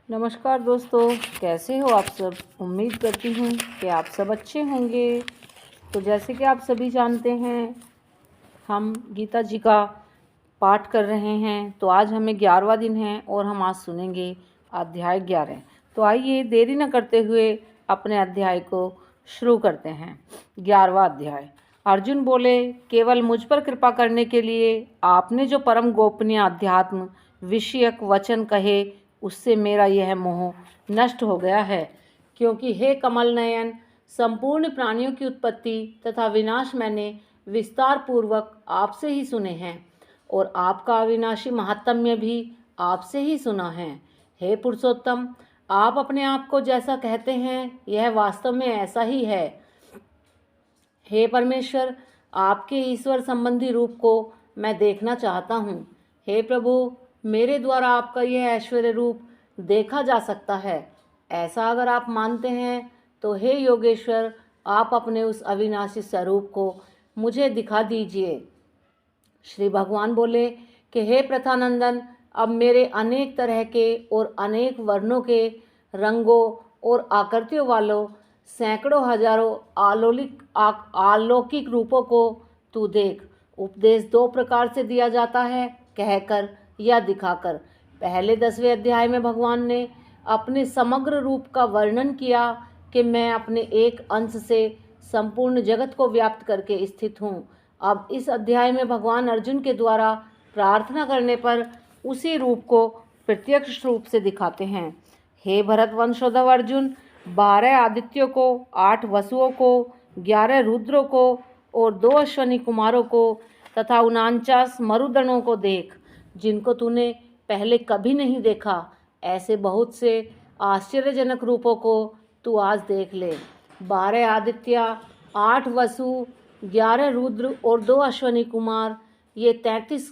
नमस्कार दोस्तों, कैसे हो आप सब। उम्मीद करती हूँ कि आप सब अच्छे होंगे। तो जैसे कि आप सभी जानते हैं, हम गीता जी का पाठ कर रहे हैं। तो आज हमें 11वां दिन है और हम आज सुनेंगे अध्याय 11। तो आइए देरी न करते हुए अपने अध्याय को शुरू करते हैं। 11वां अध्याय। अर्जुन बोले, केवल मुझ पर कृपा करने के लिए आपने जो परम गोपनीय अध्यात्म विषयक वचन कहे, उससे मेरा यह मोह नष्ट हो गया है। क्योंकि हे कमल नयन, संपूर्ण प्राणियों की उत्पत्ति तथा विनाश मैंने विस्तार पूर्वक आपसे ही सुने हैं और आपका अविनाशी महात्म्य भी आपसे ही सुना है। हे पुरुषोत्तम, आप अपने आप को जैसा कहते हैं यह वास्तव में ऐसा ही है। हे परमेश्वर, आपके ईश्वर संबंधी रूप को मैं देखना चाहता हूँ। हे प्रभु, मेरे द्वारा आपका यह ऐश्वर्य रूप देखा जा सकता है। ऐसा अगर आप मानते हैं तो हे योगेश्वर, आप अपने उस अविनाशी स्वरूप को मुझे दिखा दीजिए। श्री भगवान बोले कि हे प्रथानंदन, अब मेरे अनेक तरह के और अनेक वर्णों के, रंगों और आकृतियों वालों सैकड़ों हजारों अलौकिक रूपों को तू देख। उपदेश दो प्रकार से दिया जाता है, कहकर या दिखाकर। पहले 10वें अध्याय में भगवान ने अपने समग्र रूप का वर्णन किया कि मैं अपने एक अंश से संपूर्ण जगत को व्याप्त करके स्थित हूँ। अब इस अध्याय में भगवान अर्जुन के द्वारा प्रार्थना करने पर उसी रूप को प्रत्यक्ष रूप से दिखाते हैं। हे भरत वंशोद्धव अर्जुन, 12 आदित्यों को, 8 वसुओं को, 11 रुद्रों को और 2 अश्वनी कुमारों को तथा 49 मरुदगणों को देख, जिनको तूने पहले कभी नहीं देखा। ऐसे बहुत से आश्चर्यजनक रूपों को तू आज देख ले। 12 आदित्य, 8 वसु, 11 रुद्र और 2 अश्वनी कुमार, ये 33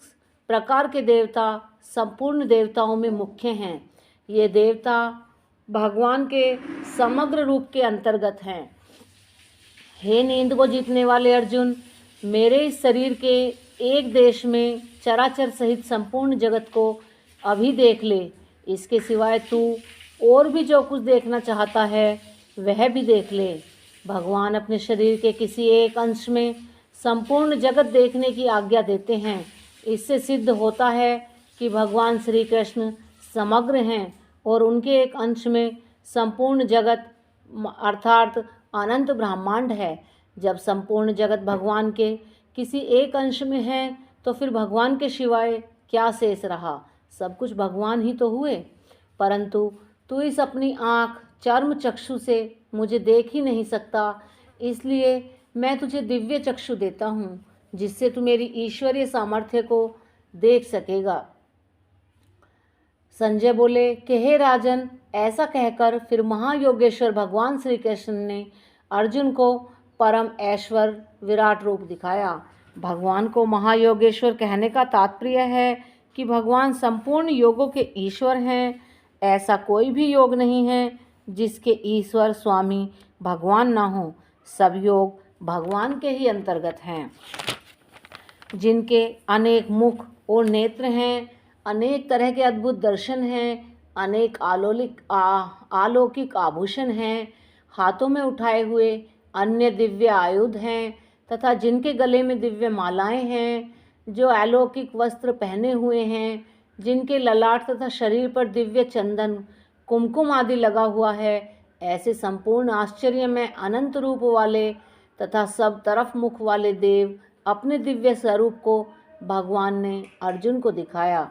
प्रकार के देवता संपूर्ण देवताओं में मुख्य हैं। ये देवता भगवान के समग्र रूप के अंतर्गत हैं। हे नींद को जीतने वाले अर्जुन, मेरे इस शरीर के एक देश में चराचर सहित संपूर्ण जगत को अभी देख ले। इसके सिवाय तू और भी जो कुछ देखना चाहता है वह भी देख ले। भगवान अपने शरीर के किसी एक अंश में संपूर्ण जगत देखने की आज्ञा देते हैं। इससे सिद्ध होता है कि भगवान श्री कृष्ण समग्र हैं और उनके एक अंश में संपूर्ण जगत अर्थात अनंत ब्रह्मांड है। जब संपूर्ण जगत भगवान के किसी एक अंश में है तो फिर भगवान के सिवाय क्या शेष रहा। सब कुछ भगवान ही तो हुए। परंतु तू इस अपनी आँख चर्म चक्षु से मुझे देख ही नहीं सकता, इसलिए मैं तुझे दिव्य चक्षु देता हूँ, जिससे तू मेरी ईश्वरीय सामर्थ्य को देख सकेगा। संजय बोले कि हे राजन, ऐसा कहकर फिर महायोगेश्वर भगवान श्री कृष्ण ने अर्जुन को परम ऐश्वर्य विराट रूप दिखाया। भगवान को महायोगेश्वर कहने का तात्पर्य है कि भगवान संपूर्ण योगों के ईश्वर हैं। ऐसा कोई भी योग नहीं है जिसके ईश्वर स्वामी भगवान ना हो। सब योग भगवान के ही अंतर्गत हैं, जिनके अनेक मुख और नेत्र हैं, अनेक तरह के अद्भुत दर्शन हैं, अनेक अलौकिक आभूषण हैं, हाथों में उठाए हुए अन्य दिव्य आयुध हैं तथा जिनके गले में दिव्य मालाएं हैं, जो अलौकिक वस्त्र पहने हुए हैं, जिनके ललाट तथा शरीर पर दिव्य चंदन कुमकुम आदि लगा हुआ है। ऐसे संपूर्ण आश्चर्य में अनंत रूप वाले तथा सब तरफ मुख वाले देव अपने दिव्य स्वरूप को भगवान ने अर्जुन को दिखाया।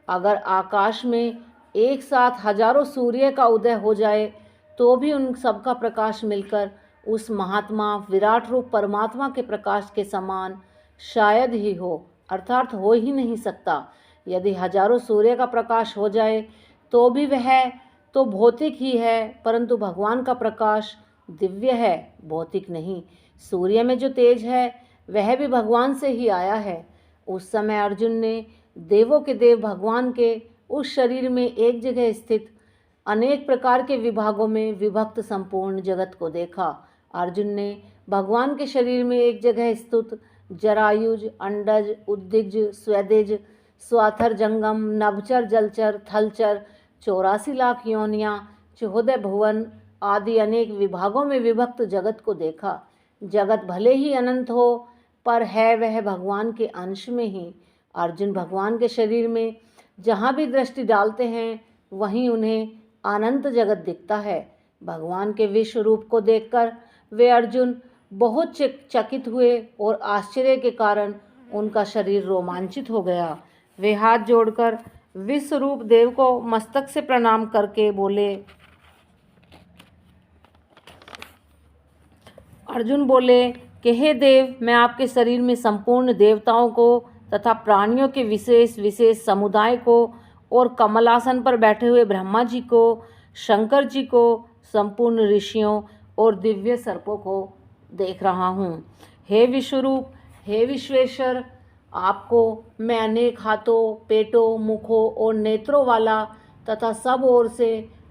अगर आकाश में एक साथ हजारों सूर्य का उदय हो जाए तो भी उन सबका प्रकाश मिलकर उस महात्मा विराट रूप परमात्मा के प्रकाश के समान शायद ही हो, अर्थात हो ही नहीं सकता। यदि हजारों सूर्य का प्रकाश हो जाए तो भी वह तो भौतिक ही है, परंतु भगवान का प्रकाश दिव्य है, भौतिक नहीं। सूर्य में जो तेज है वह भी भगवान से ही आया है। उस समय अर्जुन ने देवों के देव भगवान के उस शरीर में एक जगह स्थित अनेक प्रकार के विभागों में विभक्त संपूर्ण जगत को देखा। अर्जुन ने भगवान के शरीर में एक जगह स्थित जरायुज, अंडज, उद्दिज, स्वेदिज, स्वाथर, जंगम, नभचर, जलचर, थलचर, 84 लाख योनियाँ, 14 भुवन आदि अनेक विभागों में विभक्त जगत को देखा। जगत भले ही अनंत हो, पर है वह भगवान के अंश में ही। अर्जुन भगवान के शरीर में जहाँ भी दृष्टि डालते हैं वहीं उन्हें अनंत जगत दिखता है। भगवान के विश्व रूप को देखकर वे अर्जुन बहुत चकित हुए और आश्चर्य के कारण उनका शरीर रोमांचित हो गया। वे हाथ जोड़कर विश्व रूप देव को मस्तक से प्रणाम करके बोले, अर्जुन बोले कि हे देव, मैं आपके शरीर में संपूर्ण देवताओं को तथा प्राणियों के विशेष विशेष समुदाय को और कमलासन पर बैठे हुए ब्रह्मा जी को, शंकर जी को, संपूर्ण ऋषियों और दिव्य सर्पों को देख रहा हूँ। हे विश्वरूप, हे विश्वेश्वर, आपको मैं अनेक हाथों, पेटों, मुखों और नेत्रों वाला तथा सब ओर से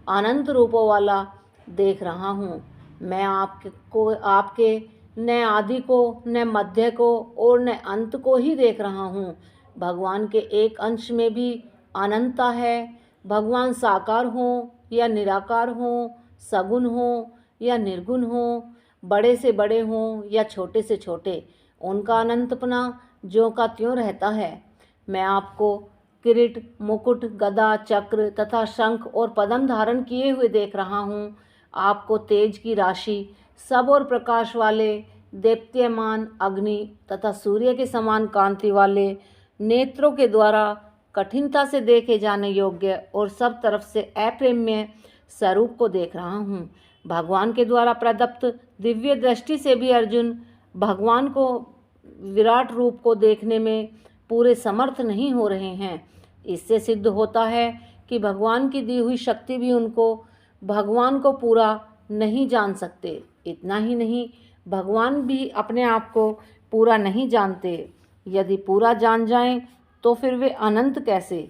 अनंत रूपों वाला देख रहा हूँ। मैं आपके न आदि को, न मध्य को और न अंत को ही देख रहा हूँ। भगवान के एक अंश में भी अनंतता है। भगवान साकार हों या निराकार हों, सगुण हों या निर्गुण हों, बड़े से बड़े हों या छोटे से छोटे, उनका अनंतपना ज्यों का त्यों रहता है। मैं आपको किरीट, मुकुट, गदा, चक्र तथा शंख और पद्म धारण किए हुए देख रहा हूँ। आपको तेज की राशि, सब और प्रकाश वाले, देप्यमान अग्नि तथा सूर्य के समान कांति वाले नेत्रों के द्वारा कठिनता से देखे जाने योग्य और सब तरफ से अप्रेम्य स्वरूप को देख रहा हूँ। भगवान के द्वारा प्रदत्त दिव्य दृष्टि से भी अर्जुन भगवान को विराट रूप को देखने में पूरे समर्थ नहीं हो रहे हैं। इससे सिद्ध होता है कि भगवान की दी हुई शक्ति भी उनको भगवान को पूरा नहीं जान सकते। इतना ही नहीं, भगवान भी अपने आप को पूरा नहीं जानते। यदि पूरा जान जाएं तो फिर वे अनंत कैसे?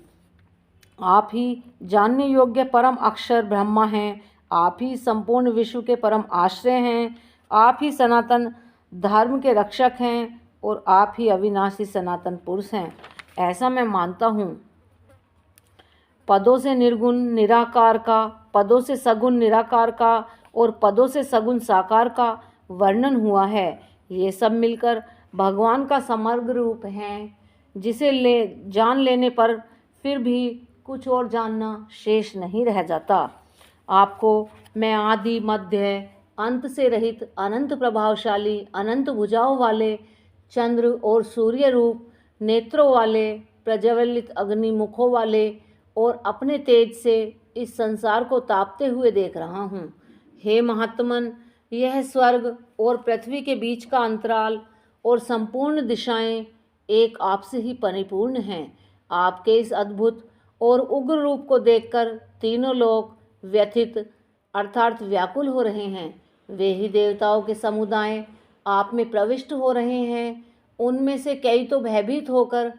आप ही जानने योग्य परम अक्षर ब्रह्मा हैं। आप ही संपूर्ण विश्व के परम आश्रय हैं। आप ही सनातन धर्म के रक्षक हैं और आप ही अविनाशी सनातन पुरुष हैं, ऐसा मैं मानता हूँ। पदों से निर्गुण निराकार का, पदों से सगुण निराकार का और पदों से सगुण साकार का वर्णन हुआ है। ये सब मिलकर भगवान का समग्र रूप है, जिसे जान लेने पर फिर भी कुछ और जानना शेष नहीं रह जाता। आपको मैं आदि, मध्य, अंत से रहित, अनंत प्रभावशाली, अनंत भुजाओं वाले, चंद्र और सूर्य रूप नेत्रों वाले, प्रज्वलित अग्नि मुखों वाले और अपने तेज से इस संसार को तापते हुए देख रहा हूँ। हे महात्मन, यह स्वर्ग और पृथ्वी के बीच का अंतराल और संपूर्ण दिशाएं एक आपसे ही परिपूर्ण हैं। आपके इस अद्भुत और उग्र रूप को देखकर तीनों लोग व्यथित अर्थात व्याकुल हो रहे हैं। वे ही देवताओं के समुदाय आप में प्रविष्ट हो रहे हैं। उनमें से कई तो भयभीत होकर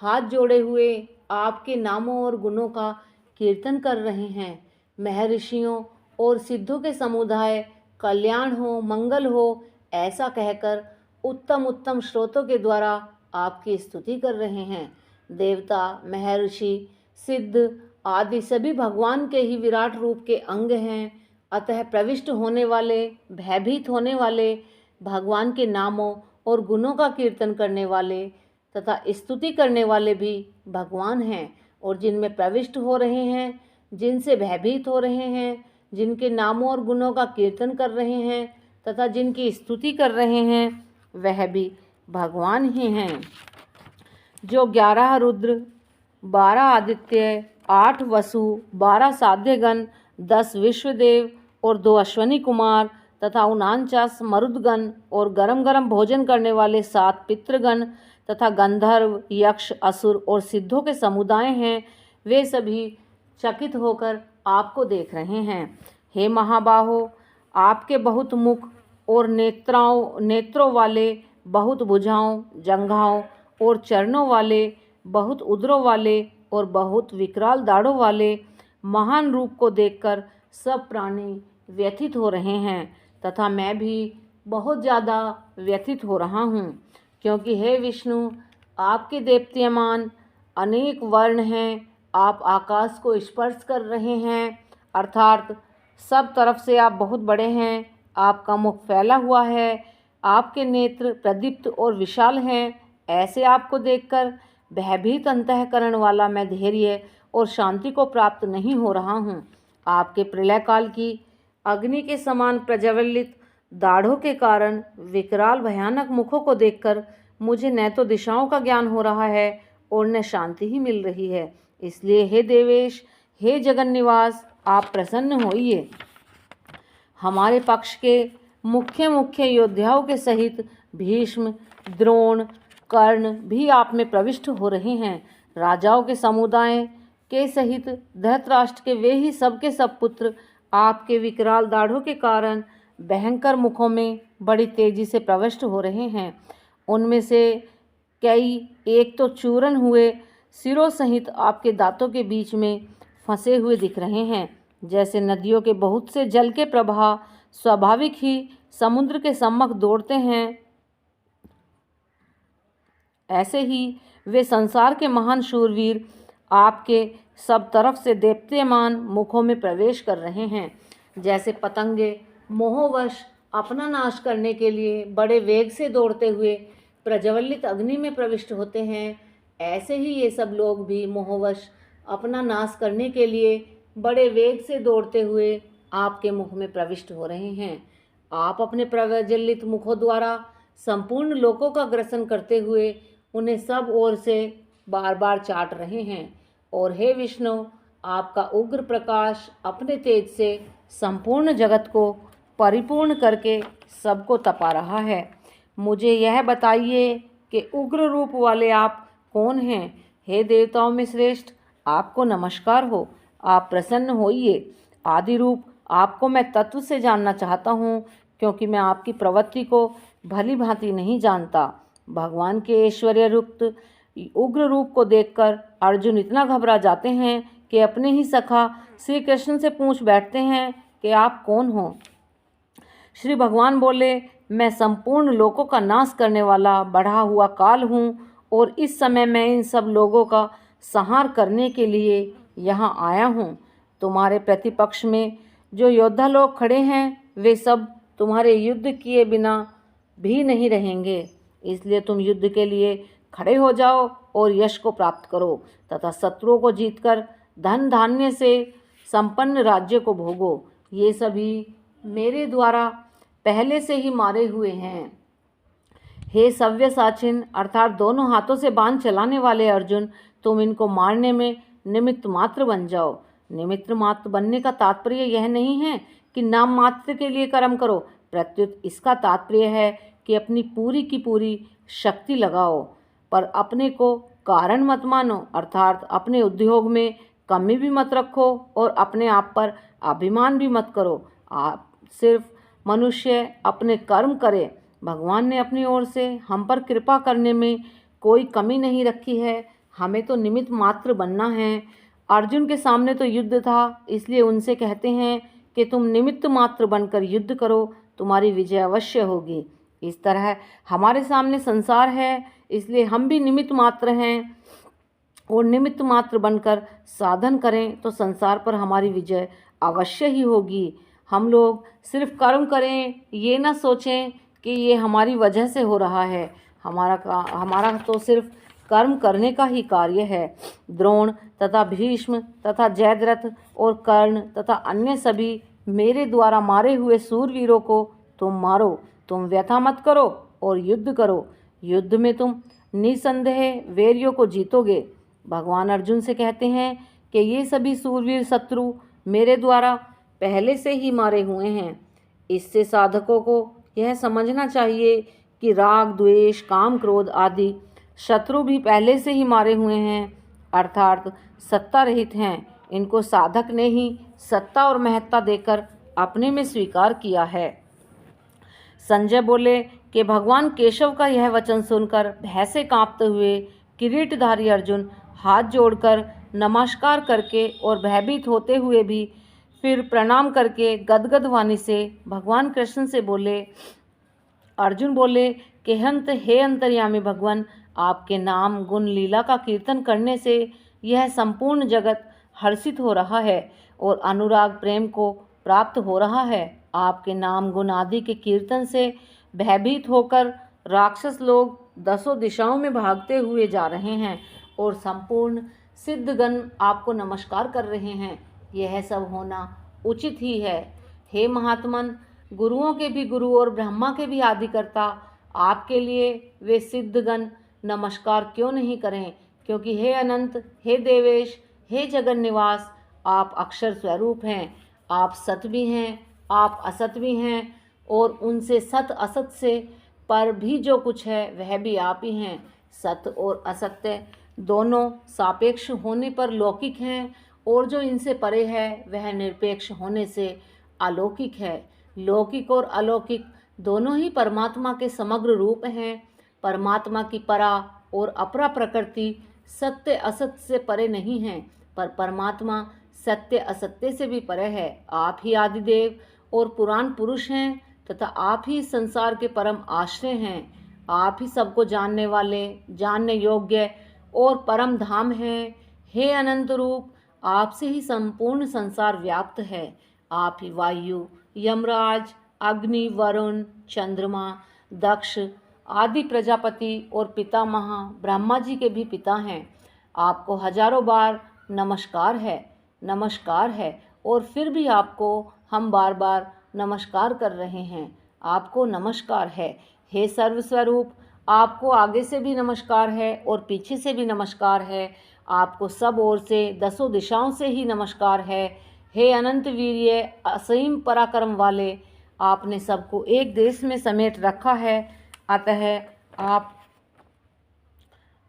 हाथ जोड़े हुए आपके नामों और गुणों का कीर्तन कर रहे हैं। महर्षियों और सिद्धों के समुदाय कल्याण हो, मंगल हो, ऐसा कहकर उत्तम उत्तम श्रोतों के द्वारा आपकी स्तुति कर रहे हैं। देवता, महर्षि, सिद्ध आदि सभी भगवान के ही विराट रूप के अंग हैं। अतः प्रविष्ट होने वाले, भयभीत होने वाले, भगवान के नामों और गुणों का कीर्तन करने वाले तथा स्तुति करने वाले भी भगवान हैं। और जिनमें प्रविष्ट हो रहे हैं, जिनसे भयभीत हो रहे हैं, जिनके नामों और गुणों का कीर्तन कर रहे हैं तथा जिनकी स्तुति कर रहे हैं, वह भी भगवान ही हैं। जो 11 रुद्र, 12 आदित्य, 8 वसु, 12 साध्यगण, 10 विश्वदेव और 2 अश्वनी कुमार तथा 49 मरुदगण और गरम गरम भोजन करने वाले 7 पितृगण तथा गंधर्व, यक्ष, असुर और सिद्धों के समुदाय हैं, वे सभी चकित होकर आपको देख रहे हैं। हे महाबाहो, आपके बहुत मुख और नेत्रों वाले, बहुत भुजाओं, जंघाओं और चरणों वाले, बहुत उदरों वाले और बहुत विकराल दाढ़ों वाले महान रूप को देखकर सब प्राणी व्यथित हो रहे हैं तथा मैं भी बहुत ज़्यादा व्यथित हो रहा हूँ। क्योंकि हे विष्णु, आपके देप्यमान अनेक वर्ण हैं, आप आकाश को स्पर्श कर रहे हैं, अर्थात सब तरफ से आप बहुत बड़े हैं। आपका मुख फैला हुआ है, आपके नेत्र प्रदीप्त और विशाल हैं। ऐसे आपको देखकर भयभीत अंतःकरण वाला मैं धैर्य और शांति को प्राप्त नहीं हो रहा हूँ। आपके प्रलय काल की अग्नि के समान प्रज्वलित दाढ़ों के कारण विकराल भयानक मुखों को देखकर मुझे न तो दिशाओं का ज्ञान हो रहा है और न शांति ही मिल रही है। इसलिए हे देवेश, हे जगन निवास, आप प्रसन्न होइए। हमारे पक्ष के मुख्य मुख्य योद्धाओं के सहित भीष्म, द्रोण, कर्ण भी आप में प्रविष्ट हो रहे हैं। राजाओं के समुदाय के सहित धृतराष्ट्र के वे ही सब के सब पुत्र आपके विकराल दाढ़ों के कारण भयंकर मुखों में बड़ी तेजी से प्रविष्ट हो रहे हैं। उनमें से कई एक तो चूर्ण हुए सिरों सहित आपके दांतों के बीच में फंसे हुए दिख रहे हैं। जैसे नदियों के बहुत से जल के प्रवाह स्वाभाविक ही समुद्र के सम्मुख दौड़ते हैं, ऐसे ही वे संसार के महान शूरवीर आपके सब तरफ से देप्यमान मुखों में प्रवेश कर रहे हैं। जैसे पतंगे मोहवश अपना नाश करने के लिए बड़े वेग से दौड़ते हुए प्रज्वलित अग्नि में प्रविष्ट होते हैं, ऐसे ही ये सब लोग भी मोहवश अपना नाश करने के लिए बड़े वेग से दौड़ते हुए आपके मुख में प्रविष्ट हो रहे हैं। आप अपने प्रज्वलित मुखों द्वारा संपूर्ण लोकों का ग्रसन करते हुए उन्हें सब ओर से बार बार चाट रहे हैं। और हे विष्णु, आपका उग्र प्रकाश अपने तेज से संपूर्ण जगत को परिपूर्ण करके सबको तपा रहा है। मुझे यह बताइए कि उग्र रूप वाले आप कौन हैं? हे देवताओं में श्रेष्ठ, आपको नमस्कार हो, आप प्रसन्न होइए। आदि रूप आपको मैं तत्व से जानना चाहता हूँ, क्योंकि मैं आपकी प्रवृत्ति को भली भांति नहीं जानता। भगवान के ऐश्वर्य युक्त उग्र रूप को देखकर अर्जुन इतना घबरा जाते हैं कि अपने ही सखा श्री कृष्ण से पूछ बैठते हैं कि आप कौन हो। श्री भगवान बोले, मैं संपूर्ण लोकों का नाश करने वाला बढ़ा हुआ काल हूँ और इस समय मैं इन सब लोगों का संहार करने के लिए यहाँ आया हूँ। तुम्हारे प्रतिपक्ष में जो योद्धा लोग खड़े हैं वे सब तुम्हारे युद्ध किए बिना भी नहीं रहेंगे, इसलिए तुम युद्ध के लिए खड़े हो जाओ और यश को प्राप्त करो तथा शत्रुओं को जीतकर धन धान्य से संपन्न राज्य को भोगो। ये सभी मेरे द्वारा पहले से ही मारे हुए हैं। हे सव्यसाचिन अर्थात दोनों हाथों से बाण चलाने वाले अर्जुन, तुम इनको मारने में निमित्त मात्र बन जाओ। निमित्त मात्र बनने का तात्पर्य यह नहीं है कि नाम मात्र के लिए कर्म करो, प्रत्युत इसका तात्पर्य है कि अपनी पूरी की पूरी शक्ति लगाओ, पर अपने को कारण मत मानो, अर्थात अपने उद्योग में कमी भी मत रखो और अपने आप पर अभिमान भी मत करो। आप सिर्फ मनुष्य अपने कर्म करे। भगवान ने अपनी ओर से हम पर कृपा करने में कोई कमी नहीं रखी है, हमें तो निमित्त मात्र बनना है। अर्जुन के सामने तो युद्ध था, इसलिए उनसे कहते हैं कि तुम निमित्त मात्र बनकर युद्ध करो, तुम्हारी विजय अवश्य होगी। इस तरह हमारे सामने संसार है, इसलिए हम भी निमित्त मात्र हैं और निमित्त मात्र बनकर साधन करें तो संसार पर हमारी विजय अवश्य ही होगी। हम लोग सिर्फ कर्म करें, ये ना सोचें कि ये हमारी वजह से हो रहा है। हमारा तो सिर्फ कर्म करने का ही कार्य है। द्रोण तथा भीष्म तथा जयद्रथ और कर्ण तथा अन्य सभी मेरे द्वारा मारे हुए सूरवीरों को तुम मारो, तुम व्यथा मत करो और युद्ध करो। युद्ध में तुम निसंदेह वैरियों को जीतोगे। भगवान अर्जुन से कहते हैं कि ये सभी सूरवीर शत्रु मेरे द्वारा पहले से ही मारे हुए हैं। इससे साधकों को यह समझना चाहिए कि राग, द्वेष, काम, क्रोध आदि शत्रु भी पहले से ही मारे हुए हैं, अर्थात सत्ता रहित हैं। इनको साधक ने ही सत्ता और महत्ता देकर अपने में स्वीकार किया है। संजय बोले कि भगवान केशव का यह वचन सुनकर भय से कांपते हुए किरीटधारी अर्जुन हाथ जोड़कर नमस्कार करके और भयभीत होते हुए भी फिर प्रणाम करके गदगद वाणी से भगवान कृष्ण से बोले। अर्जुन बोले कि हे अंतर्यामी भगवान, आपके नाम गुण लीला का कीर्तन करने से यह संपूर्ण जगत हर्षित हो रहा है और अनुराग प्रेम को प्राप्त हो रहा है। आपके नाम गुण आदि के कीर्तन से भयभीत होकर राक्षस लोग दसों दिशाओं में भागते हुए जा रहे हैं और संपूर्ण सिद्धगण आपको नमस्कार कर रहे हैं। यह सब होना उचित ही है। हे महात्मन, गुरुओं के भी गुरु और ब्रह्मा के भी आदिकर्ता, आपके लिए वे सिद्धगण नमस्कार क्यों नहीं करें? क्योंकि हे अनंत, हे देवेश, हे जगन निवास, आप अक्षर स्वरूप हैं। आप सत भी हैं, आप असत भी हैं और उनसे सत असत से पर भी जो कुछ है वह भी आप ही हैं। सत्य और असत्य दोनों सापेक्ष होने पर लौकिक हैं और जो इनसे परे है वह निरपेक्ष होने से अलौकिक है। लौकिक और अलौकिक दोनों ही परमात्मा के समग्र रूप हैं। परमात्मा की परा और अपरा प्रकृति सत्य असत्य से परे नहीं है, पर परमात्मा सत्य असत्य से भी परे है। आप ही आदिदेव और पुराण पुरुष हैं तथा आप ही संसार के परम आश्रय हैं। आप ही सबको जानने वाले, जानने योग्य और परम धाम हैं। हे अनंत रूप, आपसे ही संपूर्ण संसार व्याप्त है। आप ही वायु, यमराज, अग्नि, वरुण, चंद्रमा, दक्ष आदि प्रजापति और पितामह ब्रह्मा जी के भी पिता हैं। आपको हजारों बार नमस्कार है, नमस्कार है और फिर भी आपको हम बार बार नमस्कार कर रहे हैं। आपको नमस्कार है। हे सर्वस्वरूप, आपको आगे से भी नमस्कार है और पीछे से भी नमस्कार है। आपको सब ओर से दसों दिशाओं से ही नमस्कार है। हे अनंत वीर्य, असीम पराक्रम वाले, आपने सबको एक देश में समेट रखा है। अतः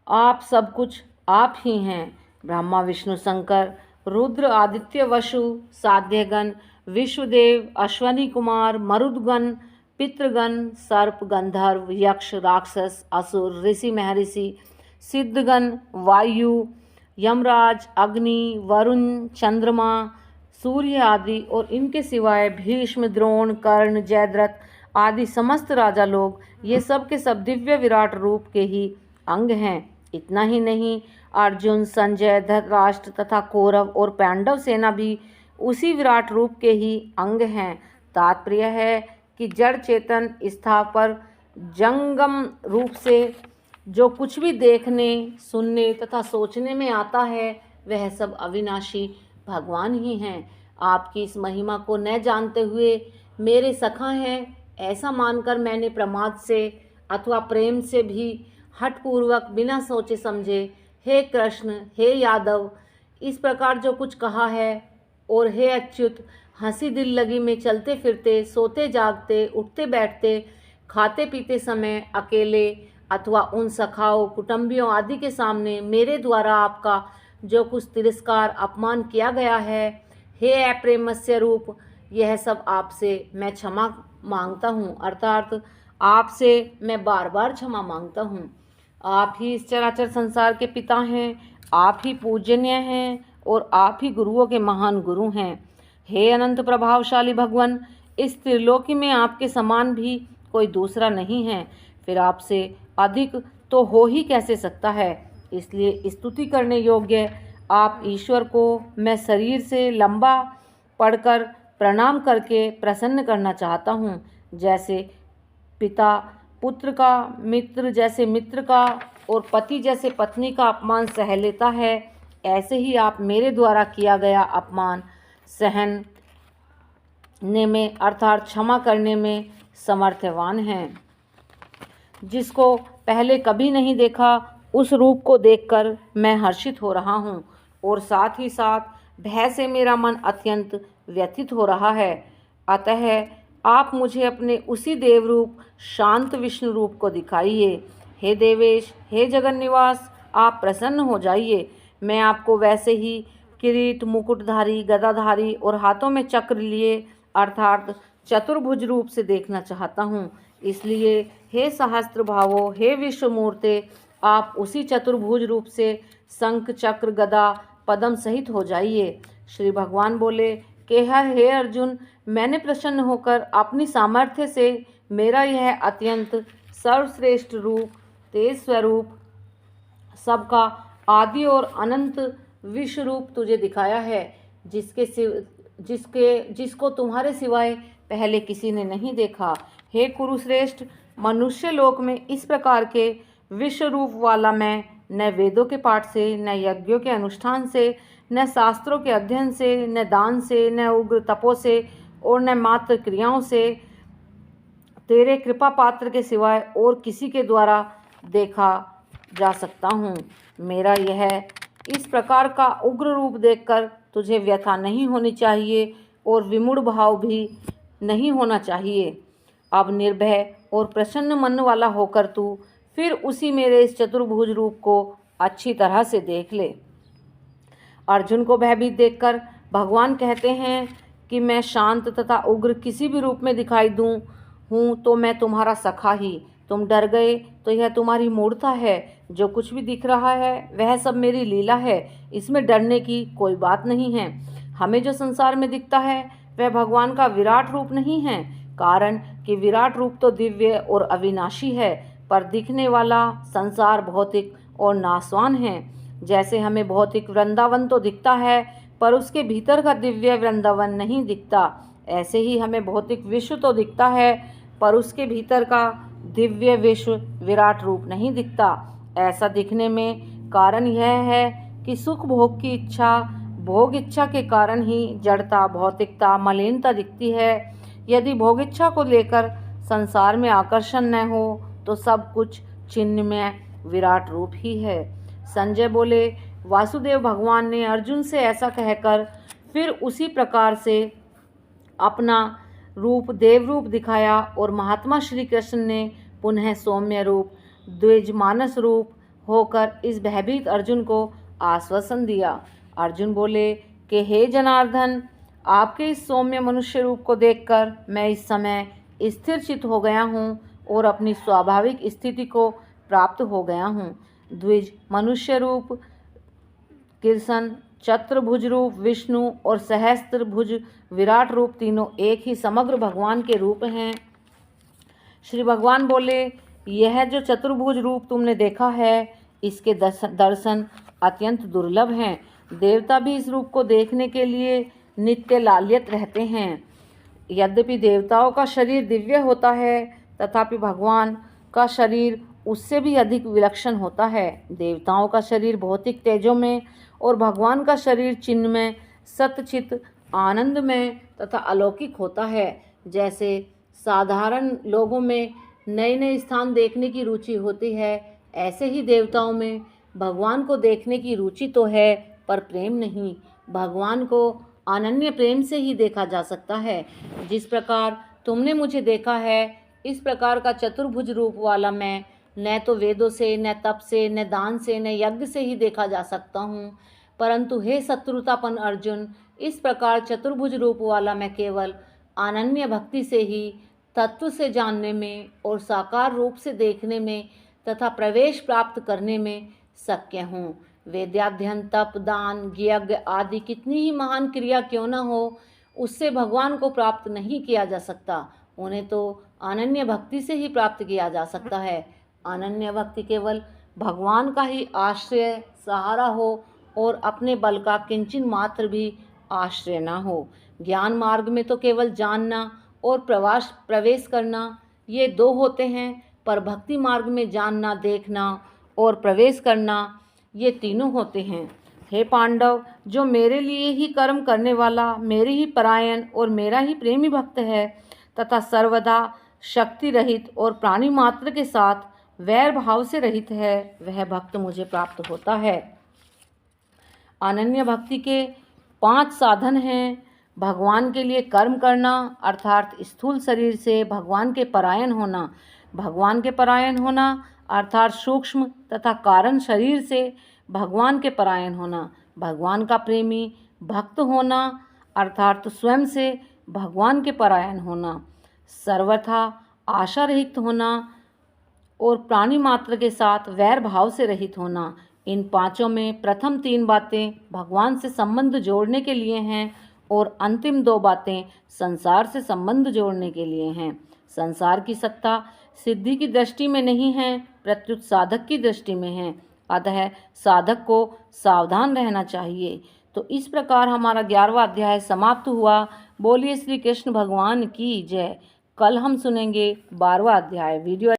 आप सब कुछ आप ही हैं। ब्रह्मा, विष्णु, शंकर, रुद्र, आदित्य, वसु, साध्यगण, विश्वदेव, अश्वनी कुमार, मरुदगण, पितृगण, सर्प, गंधर्व, यक्ष, राक्षस, असुर, ऋषि, महर्षि, सिद्धगण, वायु, यमराज, अग्नि, वरुण, चंद्रमा, सूर्य आदि और इनके सिवाय भीष्म, द्रोण, कर्ण, जयद्रथ आदि समस्त राजा लोग, ये सब के सब दिव्य विराट रूप के ही अंग हैं। इतना ही नहीं, अर्जुन, संजय, धृतराष्ट्र तथा कौरव और पांडव सेना भी उसी विराट रूप के ही अंग हैं। तात्पर्य है कि जड़ चेतन स्थान पर जंगम रूप से जो कुछ भी देखने, सुनने तथा सोचने में आता है वह सब अविनाशी भगवान ही हैं। आपकी इस महिमा को न जानते हुए मेरे सखा हैं ऐसा मानकर मैंने प्रमाद से अथवा प्रेम से भी हठपूर्वक बिना सोचे समझे हे कृष्ण, हे यादव इस प्रकार जो कुछ कहा है, और हे अच्युत हंसी दिल लगी में चलते फिरते, सोते जागते, उठते बैठते, खाते पीते समय अकेले अथवा उन सखाओं, कुटुंबियों आदि के सामने मेरे द्वारा आपका जो कुछ तिरस्कार, अपमान किया गया है, हे अप्रेमस्य रूप, यह सब आपसे मैं क्षमा मांगता हूँ। अर्थात आपसे मैं बार बार क्षमा मांगता हूँ। आप ही इस चराचर संसार के पिता हैं, आप ही पूजनीय हैं और आप ही गुरुओं के महान गुरु हैं। हे अनंत प्रभावशाली भगवान, इस त्रिलोकी में आपके समान भी कोई दूसरा नहीं है, फिर आपसे अधिक तो हो ही कैसे सकता है। इसलिए स्तुति करने योग्य आप ईश्वर को मैं शरीर से लंबा पढ़कर प्रणाम करके प्रसन्न करना चाहता हूँ। जैसे पिता पुत्र का, मित्र जैसे मित्र का और पति जैसे पत्नी का अपमान सह लेता है, ऐसे ही आप मेरे द्वारा किया गया अपमान सहने में अर्थात क्षमा करने में समर्थवान हैं। जिसको पहले कभी नहीं देखा उस रूप को देखकर मैं हर्षित हो रहा हूँ और साथ ही साथ भय से मेरा मन अत्यंत व्यथित हो रहा है। अतः आप मुझे अपने उसी देव रूप शांत विष्णु रूप को दिखाइए। हे देवेश, हे जगन निवास, आप प्रसन्न हो जाइए। मैं आपको वैसे ही किरीट, मुकुटधारी, गदाधारी और हाथों में चक्र लिए अर्थात चतुर्भुज रूप से देखना चाहता हूँ। इसलिए हे सहस्त्र भावो, हे विश्वमूर्ते, आप उसी चतुर्भुज रूप से शंख, चक्र, गदा, पद्म सहित हो जाइए। श्री भगवान बोले कि हे अर्जुन, मैंने प्रसन्न होकर अपनी सामर्थ्य से मेरा यह अत्यंत सर्वश्रेष्ठ रूप, तेज स्वरूप, सबका आदि और अनंत विश्व रूप तुझे दिखाया है, जिसको तुम्हारे सिवाय पहले किसी ने नहीं देखा। हे कुरुश्रेष्ठ, मनुष्य लोक में इस प्रकार के विश्व रूप वाला मैं न वेदों के पाठ से, न यज्ञों के अनुष्ठान से, न शास्त्रों के अध्ययन से, न दान से, न उग्र तपों से और न मात्र क्रियाओं से तेरे कृपा पात्र के सिवाय और किसी के द्वारा देखा जा सकता हूँ। मेरा यह इस प्रकार का उग्र रूप देखकर तुझे व्यथा नहीं होनी चाहिए और विमूढ़ भाव भी नहीं होना चाहिए। अब निर्भय और प्रसन्न मन वाला होकर तू फिर उसी मेरे इस चतुर्भुज रूप को अच्छी तरह से देख ले। अर्जुन को भयभीत देखकर भगवान कहते हैं कि मैं शांत तथा उग्र किसी भी रूप में दिखाई दूं हूँ तो मैं तुम्हारा सखा ही। तुम डर गए तो यह तुम्हारी मूर्खता है। जो कुछ भी दिख रहा है वह सब मेरी लीला है, इसमें डरने की कोई बात नहीं है। हमें जो संसार में दिखता है वह भगवान का विराट रूप नहीं है, कारण कि विराट रूप तो दिव्य और अविनाशी है, पर दिखने वाला संसार भौतिक और नाशवान है। जैसे हमें भौतिक वृंदावन तो दिखता है पर उसके भीतर का दिव्य वृंदावन नहीं दिखता, ऐसे ही हमें भौतिक विश्व तो दिखता है पर उसके भीतर का दिव्य विश्व विराट रूप नहीं दिखता। ऐसा दिखने में कारण यह है कि सुख भोग की इच्छा, भोग इच्छा के कारण ही जड़ता, भौतिकता, मलिनता दिखती है। यदि भोग इच्छा को लेकर संसार में आकर्षण न हो तो सब कुछ चिन्ह में विराट रूप ही है। संजय बोले, वासुदेव भगवान ने अर्जुन से ऐसा कहकर फिर उसी प्रकार से अपना रूप देव रूप दिखाया और महात्मा श्री कृष्ण ने पुनः सौम्य रूप द्विज मानस रूप होकर इस भयभीत अर्जुन को आश्वासन दिया। अर्जुन बोले कि हे जनार्दन, आपके इस सौम्य मनुष्य रूप को देखकर मैं इस समय स्थिर चित्त हो गया हूँ और अपनी स्वाभाविक स्थिति को प्राप्त हो गया हूँ। द्विज मनुष्य रूप कृष्ण, चतुर्भुज रूप विष्णु और सहस्त्रभुज विराट रूप तीनों एक ही समग्र भगवान के रूप हैं। श्री भगवान बोले, यह जो चतुर्भुज रूप तुमने देखा है इसके दर्शन अत्यंत दुर्लभ हैं। देवता भी इस रूप को देखने के लिए नित्य लालियत रहते हैं। यद्यपि देवताओं का शरीर दिव्य होता है तथापि भगवान का शरीर उससे भी अधिक विलक्षण होता है। देवताओं का शरीर भौतिक तेजों में और भगवान का शरीर चिन्ह में सतचित आनंद में तथा अलौकिक होता है। जैसे साधारण लोगों में नए नए स्थान देखने की रुचि होती है, ऐसे ही देवताओं में भगवान को देखने की रुचि तो है पर प्रेम नहीं। भगवान को अनन्य प्रेम से ही देखा जा सकता है। जिस प्रकार तुमने मुझे देखा है इस प्रकार का चतुर्भुज रूप वाला मैं न तो वेदों से, न तप से, न दान से, न यज्ञ से ही देखा जा सकता हूँ, परंतु हे शत्रुतापन अर्जुन, इस प्रकार चतुर्भुज रूप वाला मैं केवल अनन्य भक्ति से ही तत्व से जानने में और साकार रूप से देखने में तथा प्रवेश प्राप्त करने में शक्य हूँ। वेदाध्ययन, तप, दान, यज्ञ आदि कितनी ही महान क्रिया क्यों न हो, उससे भगवान को प्राप्त नहीं किया जा सकता। उन्हें तो अनन्य भक्ति से ही प्राप्त किया जा सकता है। अनन्य भक्ति केवल भगवान का ही आश्रय सहारा हो और अपने बल का किंचन मात्र भी आश्रय न हो। ज्ञान मार्ग में तो केवल जानना और प्रवेश करना ये दो होते हैं, पर भक्ति मार्ग में जानना, देखना और प्रवेश करना ये तीनों होते हैं। हे पांडव, जो मेरे लिए ही कर्म करने वाला, मेरे ही परायण और मेरा ही प्रेमी भक्त है तथा सर्वदा शक्ति रहित और प्राणी मात्र के साथ वैर भाव से रहित है, वह भक्त मुझे प्राप्त होता है। अनन्य भक्ति के 5 साधन हैं। भगवान के लिए कर्म करना अर्थात स्थूल शरीर से भगवान के परायण होना, भगवान के परायण होना अर्थात सूक्ष्म तथा कारण शरीर से भगवान के परायण होना, भगवान का प्रेमी भक्त होना अर्थात स्वयं से भगवान के परायण होना, सर्वथा आशा रहित होना और प्राणी मात्र के साथ वैर भाव से रहित होना। इन 5 में प्रथम 3 बातें भगवान से संबंध जोड़ने के लिए हैं और अंतिम 2 बातें संसार से संबंध जोड़ने के लिए हैं। संसार की सत्ता सिद्धि की दृष्टि में नहीं है, प्रत्युत साधक की दृष्टि में है। अतः साधक को सावधान रहना चाहिए। तो इस प्रकार हमारा 11वां अध्याय समाप्त हुआ। बोलिए श्री कृष्ण भगवान की जय। कल हम सुनेंगे 12वां अध्याय। वीडियो